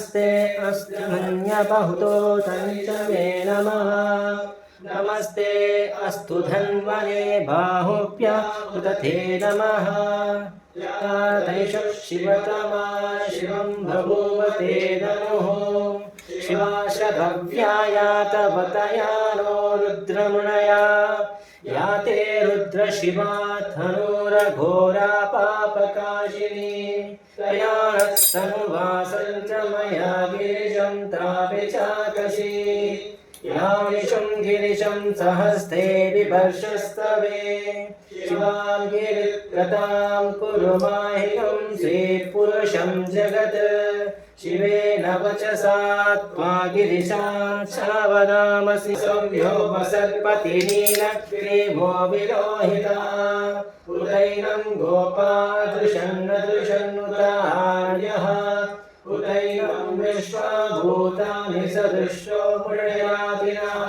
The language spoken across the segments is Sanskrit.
नमस्ते अस्तु धन्यबहुतो तञ्चमे नमः नमस्ते अस्तु धन्वने बाहुभ्युदते नमः तैषः शिवतमा शिवं बभूवते नमः शिवाशभव्याया तवतया नो रुद्रमुनया याते रुद्रशिवा धनुरघोरा पापकाशिनी प्रयाणस्तनुवासं च मया गिरिशं तापि चाकशी यामिषं गिरिशं सहस्ते बिभर्षस्तवे शिवां गिरित्रतां कुरु माहिकं श्रीपुरुषं जगत् शिवेन वचसा त्वा गिरिशां शावदामसि संयोगसर्पति नीलग्रीवो विलोहिता उदैनं गोपादृशन्नदृशन्नुतार्यः उदैनं विश्वभूतानि सदृशो मुनयातिनः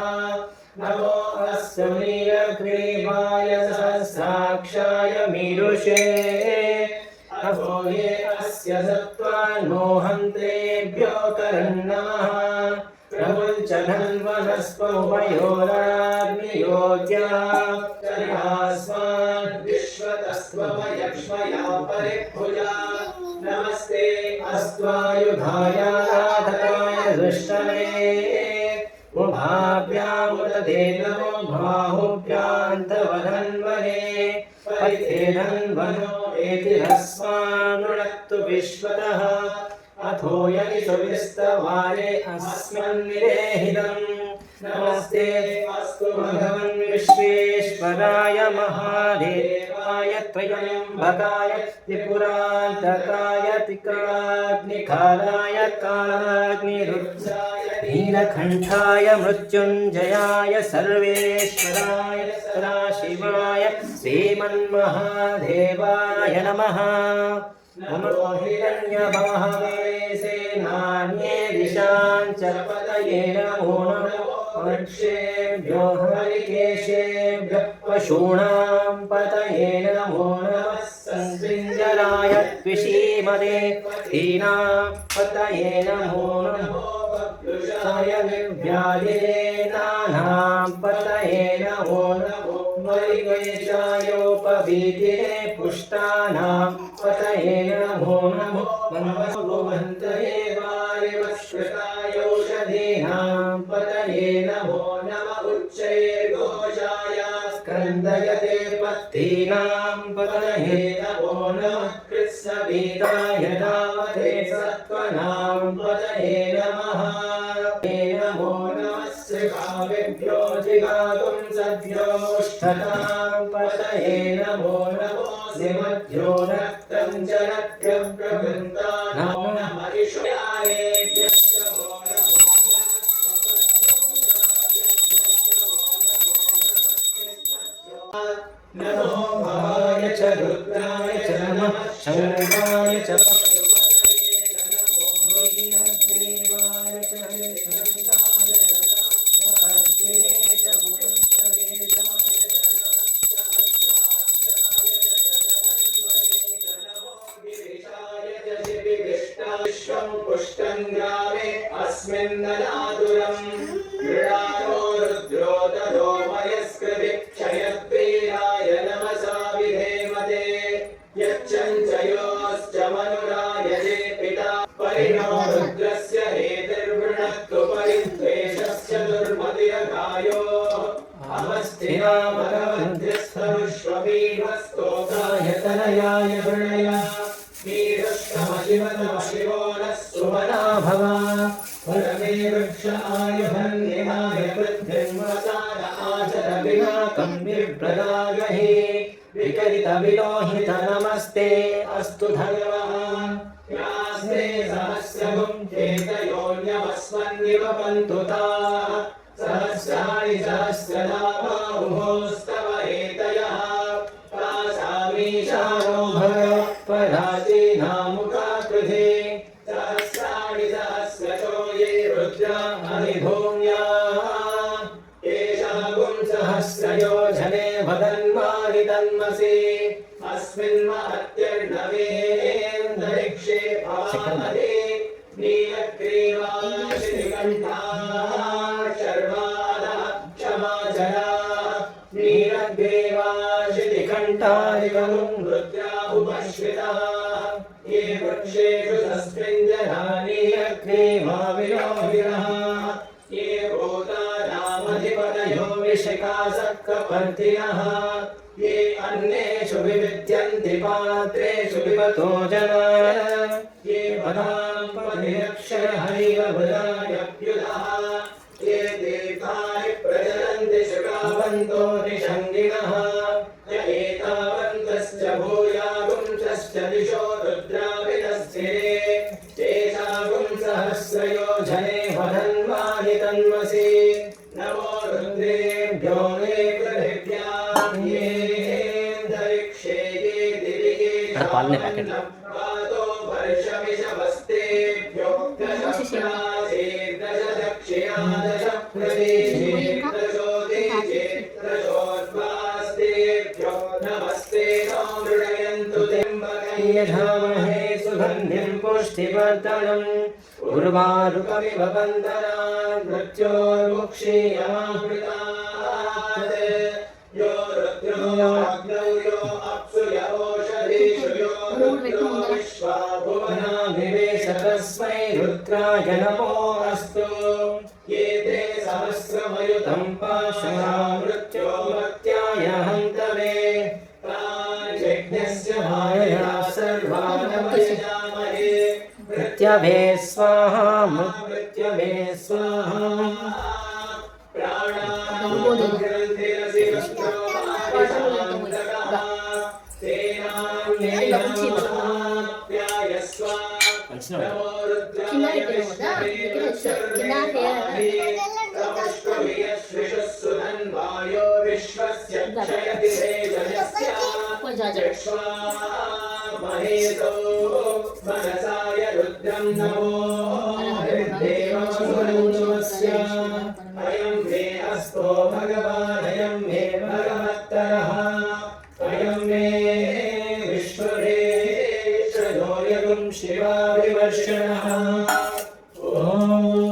नमो अस्य नीलग्रीवाय सहस्राक्षाय मीरुषे अहो ये अस्य सत्त्वान्मोहन्तेभ्यो करन्नमः प्रमुञ्च धन्वनस्पमयोराग्नियोज्या चर्यास्मान् विश्वतस्त्वमयक्ष्मया परिभुजा नमस्ते अस्त्वायुधाय नाथकाय दृष्टवे मुभाभ्यामुदते नमो बाहुभ्यान्तवधन्वने परिते धन्वनो एति ह्रस्वानुणक्तु विश्वतः अथो यदि सुविस्तवारे अस्मन्निरेहितम् नमस्ते अस्तु भगवन् विश्वेश्वराय महादेवाय त्र्यम्बकाय त्रिपुरान्तकाय त्रिकाग्निकालाय कालाग्निरुद्राय नीलकण्ठाय मृत्युञ्जयाय सर्वेश्वराय सदाशिवाय श्रीमन्महादेवाय नमः नमो हिरण्यबाहवे सेनान्ये दिशाञ्च पतये नमो नमो वृक्षेभ्यो हरिकेशेभ्यः पशूनां पतये नमो नमः संसृञ्जराय द्विषीमदे पतीनां पतये नमो नमो वक्लुषाय निर्व्याधिरेनानां पतये नमो नमो वैवेशायोपवीतिरे पुष्टानां पतये नमो नमो गोमन्तये वारिवश्रुतायोषधीनां पतये नमो नमः उच्चैर्घोषाय स्कन्दयते पत्तीनां पतये नमो नमः कृत्सवीताय धावते सत्त्वनां पतये नमः नमो नमः श्रीभावेभ्यो जिगातुं सद्यो मुष्ठतां पतये नमो नमो श्रीमध्यो रक्तं च रक्तप्रवृन्ता नमो नमः ईश्वरायेभ्यश्च नमो भवाय च रुद्राय च नमः शङ्काय च पुष्टं ग्रामे अस्मिन्ननातुरं मृडालो रुद्रो ततो मयस्कृति क्षयप्रियाय नमसा विधेमते यच्चञ्चयोश्च मनुरायजे पिता परिणो रुद्रस्य हेतिर्वृणक्तु परिद्वेषस्य दुर्मतिरगायो अवस्थिनामगमध्यस्थविश्ववीभस्तोकाय तनयाय वृणय शिवो नः सुमना भव परमे वृक्षायुधन्यनाय पृथ्वीर्वसाद आचरविनाकं विप्रदागहि विकरितविलोहित नमस्ते अस्तु धन्वः यास्ते सहस्रगुं चेतयोन्यवस्वन्निव पन्तुताः सहस्राणि सहस्रनामाहुस्तव हेतयः तासामीशानो भगवत्पराचीनामुखाकृते सहस्राणि सहस्रशो ये रुद्रा हरिभूम्याः येषागुं सहस्रयोजने वदन्मानि तन्मसि अस्मिन्महत्यर्णवेन्दरिक्षे भामहे नीलक्रिया परिकरुं रुद्राहुपश्रिताः ये वृक्षेषु तस्मिञ्जनानि अग्निमाविरोहिणः ये भूतानामधिपतयो विशिखासक्तपर्तिनः ये अन्नेषु विविद्यन्ति पात्रेषु पिबतो जनाः ये पदां परिरक्षणहैव बुधायभ्युदः ये तीर्थानि प्रचलन्ति शुकावन्तो निषङ्गिणः य एतावन्तश्च भूयागुंसश्च दिशो रुद्राभितस्थिरे तेषागुं सहस्रयोजने वदन्वानि तन्मसि नमो रुद्रेभ्यो मे पृथिव्यां ये अन्तरिक्षे ये दिवि ये पातो वर्षमिषवस्तेभ्यो दश दक्षिणा दश प्रदेशे दशोदेशेभ्यो नमस्ते नो मृडयन्तु त्र्यम्बकं यजामहे सुगन्धिं पुष्टिवर्धनम् उर्वारुकमिव बन्धनान् मृत्योर्मुक्षीयमामृतात् यो रुद्रो अग्नौ यो अप्सु य ओषधीषु यो रुद्रो विश्वा भुवनाभिवेश तस्मै रुद्राय नमो अस्तु ये ते सहस्रमयुतं पाशा मृत्यो मर्त्याय हन्तवे प्राञ्जज्ञस्य मायया सर्वानवयजामहे मृत्यवे स्वाहा मृत्यवे स्वाहा महेशो मनसाय रुद्रं नमो देवस्य अयं मे अस्तो भगवान् अयं मे भगवत्तरः अयं मे विश्वरेश्वरो यगुं शिवा विवर्षणः ॐ